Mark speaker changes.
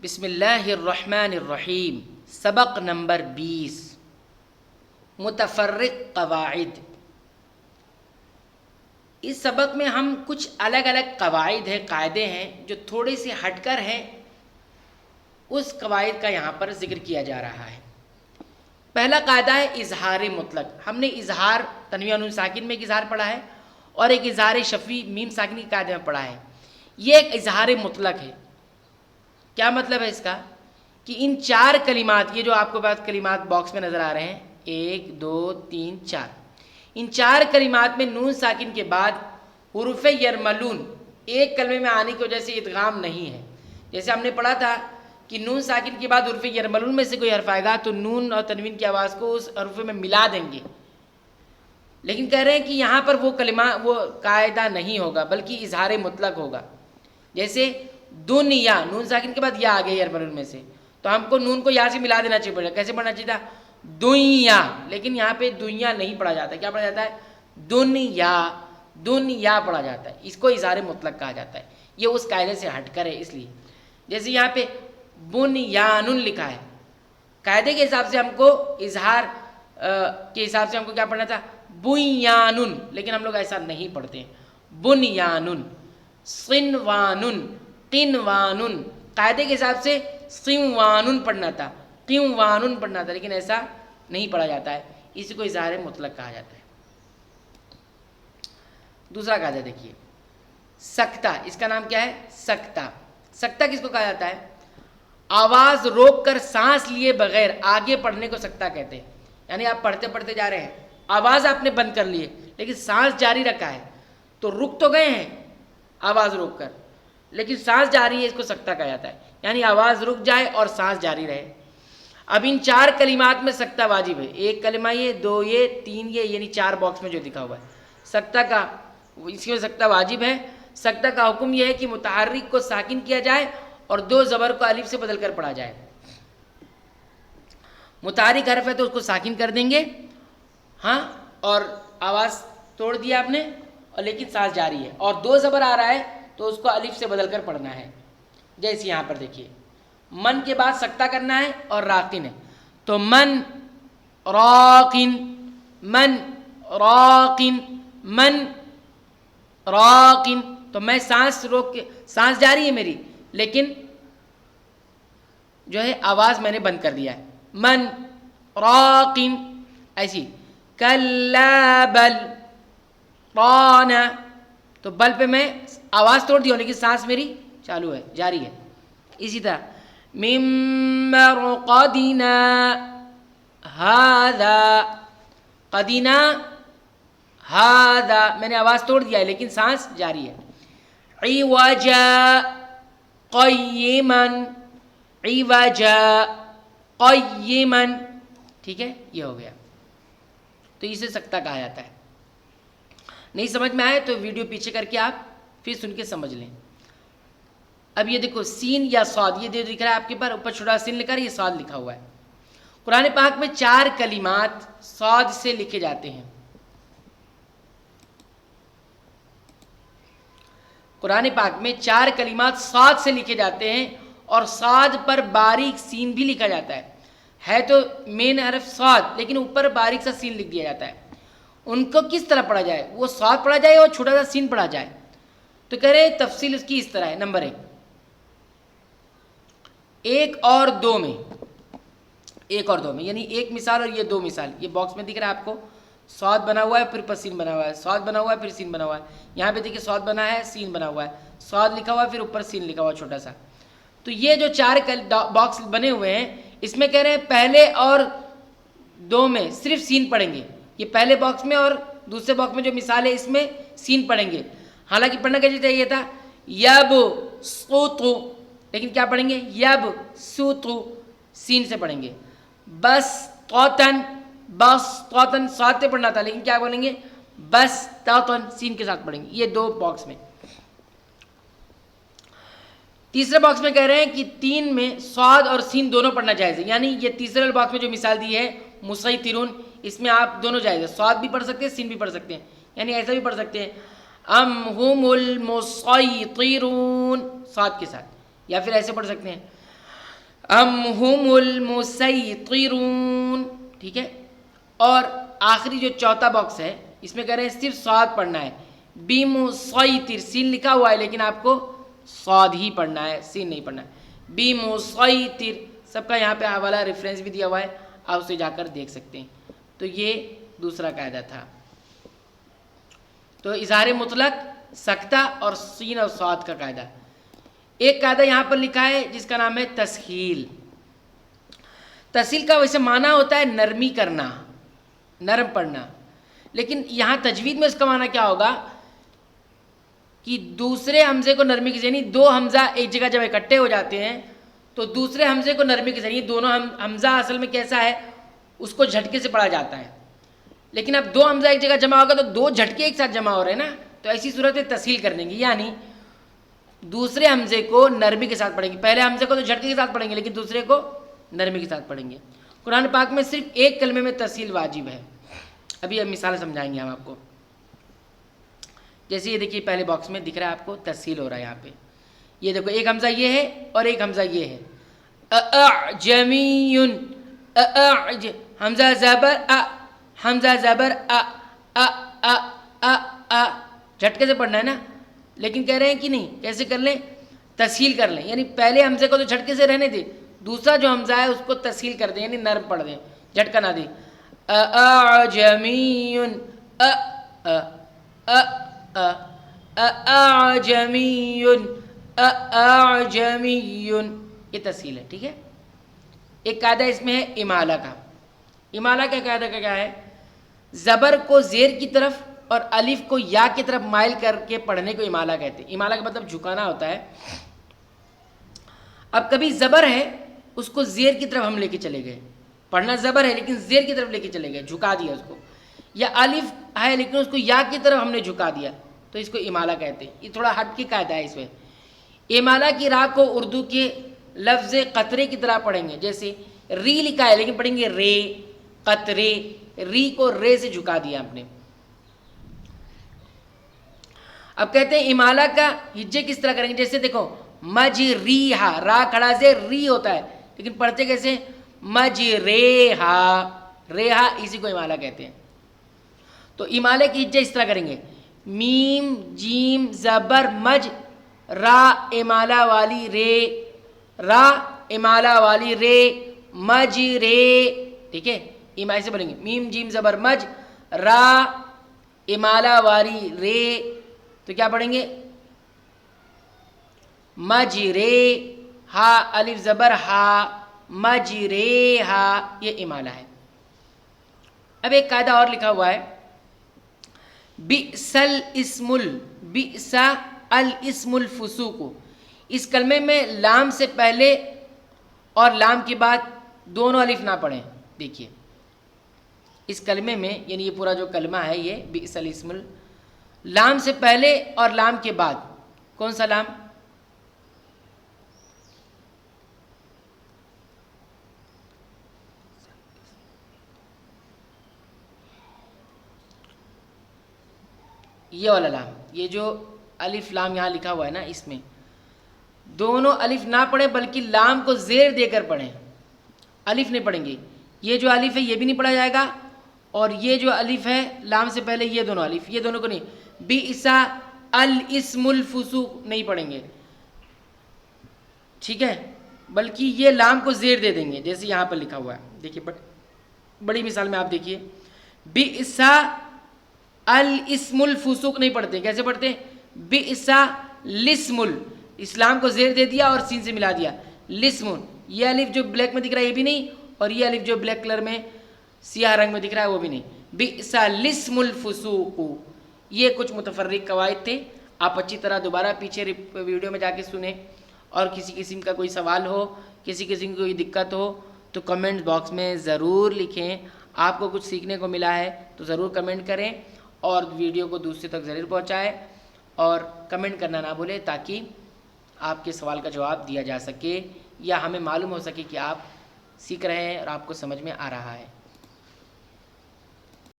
Speaker 1: بسم اللہ الرحمن الرحیم، سبق نمبر 20، متفرق قواعد۔ اس سبق میں ہم کچھ الگ الگ قواعد ہیں، قاعدے ہیں جو تھوڑے سے ہٹ کر ہیں، اس قواعد کا یہاں پر ذکر کیا جا رہا ہے۔ پہلا قاعدہ ہے اظہار مطلق۔ ہم نے اظہار تنوین نون ساکن میں ایک اظہار پڑھا ہے اور ایک اظہار شفوی میم ساکن کے قاعدے میں پڑھا ہے۔ یہ ایک اظہار مطلق ہے۔ کیا مطلب ہے اس کا؟ کہ ان چار کلمات، یہ جو آپ کو بعد کلمات باکس میں نظر آ رہے ہیں، 1 2 3 4، ان چار کلمات میں نون ساکن کے بعد حروف یرملون ایک کلمے میں آنے کی وجہ سے ادغام نہیں ہے۔ جیسے ہم نے پڑھا تھا کہ نون ساکن کے بعد حروف یرملون میں سے کوئی حرف آئے گا تو نون اور تنوین کی آواز کو اس حروف میں ملا دیں گے، لیکن کہہ رہے ہیں کہ یہاں پر وہ قاعدہ نہیں ہوگا بلکہ اظہار مطلق ہوگا۔ جیسے دنیا، نون ساکن کے بعد یا آ گیا یرملون میں سے، تو ہم کو نون کو یہاں سے ملا دینا چاہیے۔ کیسے پڑھنا چاہیے تھا؟ دنیا، لیکن یہاں پہ دنیا نہیں پڑھا جاتا، کیا پڑھا جاتا ہے؟ دنیا، دنیا پڑھا جاتا ہے۔ اس کو اظہار مطلق کہا جاتا ہے۔ یہ اس قاعدے سے ہٹ کر ہے، اس لیے جیسے یہاں پہ بنیان لکھا ہے، قاعدے کے حساب سے ہم کو اظہار کے حساب سے ہم کو کیا پڑھنا تھا؟ بنیان، لیکن ہم لوگ ایسا نہیں پڑھتے ہیں۔ بنیان، صنوان، قنوان، قاعدے کے حساب سے صنوان پڑھنا تھا، قنوان پڑھنا تھا، لیکن ایسا نہیں پڑھا جاتا ہے، اسی کو اظہار مطلق کہا جاتا ہے۔ دوسرا قاعدہ دیکھیے، سکتہ۔ اس کا نام کیا ہے؟ سکتہ۔ سکتہ کس کو کہا جاتا ہے؟ آواز روک کر سانس لیے بغیر آگے پڑھنے کو سکتہ کہتے ہیں۔ یعنی آپ پڑھتے پڑھتے جا رہے ہیں، آواز آپ نے بند کر لی ہے لیکن سانس جاری رکھا ہے، تو رک تو گئے ہیں آواز روک کر، لیکن سانس جاری ہے، اس کو سکتہ کہا جاتا ہے۔ یعنی آواز رک جائے اور سانس جاری رہے۔ اب ان چار کلمات میں سکتہ واجب ہے۔ ایک کلمہ یہ، دو یہ، تین یہ، یعنی چار باکس میں جو دکھا ہوا ہے سکتہ کا، اس میں سکتہ واجب ہے۔ سکتہ کا حکم یہ ہے کہ متحرک کو ساکن کیا جائے اور دو زبر کو الف سے بدل کر پڑھا جائے۔ متحرک حرف ہے تو اس کو ساکن کر دیں گے، ہاں، اور آواز توڑ دیا آپ نے، اور لیکن سانس جاری ہے، اور دو زبر آ رہا ہے تو اس کو الف سے بدل کر پڑھنا ہے۔ جیسے یہاں پر دیکھیے، من کے بعد سکتہ کرنا ہے اور راقن ہے، تو من راقن، من راقن، من راقن، تو میں سانس روک کے، سانس جاری ہے میری لیکن جو ہے آواز میں نے بند کر دیا ہے۔ من راقن، ایسی کلا بل ران، تو بل پہ میں آواز توڑ دیا لیکن سانس میری چالو ہے، جاری ہے۔ اسی طرح من مرقدنا ھذا، قدنا ھذا، میں نے آواز توڑ دیا ہے لیکن سانس جاری ہے۔ عوجا قیما، عوجا قیما، ٹھیک ہے، یہ ہو گیا۔ تو اسے سکتہ کہا جاتا ہے۔ نہیں سمجھ میں آئے تو ویڈیو پیچھے کر کے آپ پھر سن کے سمجھ لیں۔ اب یہ دیکھو، سین یا صاد، یہ دکھ رہا ہے آپ کے اوپر چھوٹا سین لکھا ہے، یہ صاد لکھا ہوا ہے۔ قرآن پاک میں چار کلمات صاد سے لکھے جاتے ہیں۔ قرآن پاک میں چار کلمات صاد سے لکھے جاتے ہیں، اور صاد پر باریک سین بھی لکھا جاتا ہے تو مین حرف صاد لیکن اوپر باریک سا سین لکھ دیا جاتا ہے۔ ان کو کس طرح پڑھا جائے؟ وہ صاد پڑھا جائے اور چھوٹا سا سین پڑھا جائے؟ تو کہہ رہے تفصیل اس کی اس طرح ہے۔ نمبر 1 اور 2 میں، 1 اور 2 میں، یعنی ایک مثال اور یہ دو مثال، یہ باکس میں دکھ رہا ہے آپ کو، صاد بنا ہوا ہے پھر پر سین بنا ہوا ہے، صاد بنا ہوا ہے پھر سین بنا ہوا ہے۔ یہاں پہ دیکھیے صاد بنا ہے، سین بنا ہوا ہے، صاد لکھا ہوا ہے پھر اوپر سین لکھا ہوا ہے چھوٹا سا۔ تو یہ جو چار باکس بنے ہوئے ہیں، اس میں کہہ رہے ہیں پہلے اور 2 میں صرف سین پڑھیں گے۔ یہ پہلے باکس میں اور دوسرے باکس میں جو مثال ہے اس میں سین پڑھیں گے۔ حالانکہ پڑھنا کیسے چاہیے تھا؟ یب سوتو، لیکن کیا پڑھیں گے؟ یب سوتو، سین سے پڑھیں گے۔ بس توتن، بس توتن صاد سے پڑھنا تھا لیکن کیا بولیں گے؟ بس توتن، سین کے ساتھ پڑھیں گے۔ یہ 2 باکس میں۔ تیسرے باکس میں کہہ رہے ہیں کہ 3 میں صاد اور سین دونوں پڑھنا جائز ہے۔ یعنی یہ تیسرے باکس میں جو مثال دی ہے مسیطرون، اس میں آپ دونوں جائز ہے، صاد بھی پڑھ سکتے ہیں، سین بھی پڑھ سکتے ہیں۔ یعنی ایسا بھی پڑھ سکتے ہیں ام ہم المسیطرون صاد کے ساتھ، یا پھر ایسے پڑھ سکتے ہیں ام هم المسیطرون. ٹھیک ہے. اور آخری جو چوتھا باکس ہے اس میں کہہ رہے ہیں صرف صاد پڑھنا ہے. بمسیطر سین لکھا ہوا ہے لیکن آپ کو صاد ہی پڑھنا ہے, سین نہیں پڑھنا ہے. بمسیطر. سب کا یہاں پہ حوالہ ریفرنس بھی دیا ہوا ہے, آپ اسے جا کر دیکھ سکتے ہیں. تو یہ دوسرا قاعدہ تھا. تو اظہار مطلق, سکتہ اور سین اور صاد کا قاعدہ. ایک قاعدہ یہاں پر لکھا ہے جس کا نام ہے تسہیل. تسہیل کا ویسے معنی ہوتا ہے نرمی کرنا, نرم پڑھنا, لیکن یہاں تجوید میں اس کا معنی کیا ہوگا کہ دوسرے حمزے کو نرمی کے ذریعے, یعنی دو حمزہ ایک جگہ جب اکٹھے ہو جاتے ہیں تو دوسرے حمزے کو نرمی کے ذریعے, دونوں حمزہ اصل میں کیسا ہے اس کو جھٹکے سے پڑھا جاتا ہے, لیکن اب دو حمزہ ایک جگہ جمع ہوگا تو دو جھٹکے ایک ساتھ جمع ہو رہے ہیں نا, تو ایسی صورت میں تسہیل کر دیں گے, یعنی دوسرے حمزے کو نرمی کے ساتھ پڑھیں گے. پہلے حمزے کو تو جھٹکے کے ساتھ پڑھیں گے لیکن دوسرے کو نرمی کے ساتھ پڑھیں گے. قرآن پاک میں صرف ایک کلمے میں تسہیل واجب ہے. ابھی اب مثال سمجھائیں گے ہم آپ کو. جیسے یہ دیکھیے پہلے باکس میں دکھ رہا ہے آپ کو تسہیل ہو رہا ہے یہاں پہ. یہ دیکھو ایک حمزہ یہ ہے اور ایک حمزہ یہ ہے. اعجمی, حمزہ زبر ا, حمزہ زبر ا, ا ا ا ا, جھٹکے سے پڑھنا ہے نا, لیکن کہہ رہے ہیں کہ نہیں, کیسے کر لیں, تسہیل کر لیں. یعنی پہلے حمزے کو تو جھٹکے سے رہنے دیں, دوسرا جو حمزہ ہے اس کو تسہیل کر دیں, یعنی نرم پڑھ دیں, جھٹکا نہ دیں. اعجمی ا ا ا اعجمی اعجمی, یہ تسہیل ہے. ٹھیک ہے. ایک قاعدہ اس میں ہے امالہ کا. امالہ کا قاعدہ کا کیا ہے, زبر کو زیر کی طرف اور الف کو یا کی طرف مائل کر کے پڑھنے کو امالہ کہتے ہیں. امالہ کا مطلب جھکانا ہوتا ہے. اب کبھی زبر ہے اس کو زیر کی طرف ہم لے کے چلے گئے, پڑھنا زبر ہے لیکن زیر کی طرف لے کے چلے گئے, جھکا دیا اس کو, یا الف ہے لیکن اس کو یا کی طرف ہم نے جھکا دیا, تو اس کو امالہ کہتے ہیں. یہ تھوڑا ہٹ کے قاعدہ ہے اس میں. امالہ کی راہ کو اردو کے لفظ قطرے کی طرح پڑھیں گے. جیسے ری لکھا ہے لیکن پڑھیں گے رے, قطرے, ری کو رے سے جھکا دیا آپ نے. اب کہتے ہیں امالہ کا ہجے کس طرح کریں گے. جیسے دیکھو مجریہا, را کھڑا سے ری ہوتا ہے لیکن پڑھتے کیسے, مجریہا, ریہا, اسی کو امالہ کہتے ہیں. تو امالے کی ہجے اس طرح کریں گے, میم جیم زبر مج, را امالہ والی رے, را امالہ والی رے, مج رے. ٹھیک ہے. ایسے بولیں گے, میم جیم زبر مج, را امالہ والی رے, تو کیا پڑھیں گے, مج رے, ہا الف زبر ہا, مج رے ہا, یہ امالہ ہے. اب ایک قاعدہ اور لکھا ہوا ہے, بئس الاسم الفسوق. اس کلمے میں لام سے پہلے اور لام کے بعد دونوں الف نہ پڑھیں. دیکھیے اس کلمے میں, یعنی یہ پورا جو کلمہ ہے یہ بئس الاسم, لام سے پہلے اور لام کے بعد, کون سا لام, یہ والا لام, یہ جو الف لام یہاں لکھا ہوا ہے نا, اس میں دونوں الف نہ پڑھیں بلکہ لام کو زیر دے کر پڑھیں, الف نہیں پڑھیں گے. یہ جو الف ہے یہ بھی نہیں پڑھا جائے گا, اور یہ جو الف ہے لام سے پہلے یہ دونوں الف, یہ دونوں کو نہیں. بئس الاسم الفسوق نہیں پڑھیں گے. ٹھیک ہے. بلکہ یہ لام کو زیر دے دیں گے جیسے یہاں پر لکھا ہوا ہے. دیکھیے بڑی مثال میں آپ دیکھیے, بئس الاسم الفسوق نہیں پڑھتے, کیسے پڑھتے ہیں, بئس الاسم, اسلام کو زیر دے دیا اور سین سے ملا دیا, لسم. یہ الف جو بلیک میں دکھ رہا ہے یہ بھی نہیں, اور یہ الف جو بلیک کلر میں سیاہ رنگ میں دکھ رہا ہے وہ بھی نہیں. بئس الاسم الفسوق. یہ کچھ متفرق قواعد تھے. آپ اچھی طرح دوبارہ پیچھے ویڈیو میں جا کے سنیں, اور کسی قسم کا کوئی سوال ہو, کسی قسم کی کوئی دقت ہو تو کمنٹ باکس میں ضرور لکھیں. آپ کو کچھ سیکھنے کو ملا ہے تو ضرور کمنٹ کریں, اور ویڈیو کو دوسرے تک ضرور پہنچائیں, اور کمنٹ کرنا نہ بھولیں تاکہ آپ کے سوال کا جواب دیا جا سکے, یا ہمیں معلوم ہو سکے کہ آپ سیکھ رہے ہیں اور آپ کو سمجھ میں آ رہا ہے.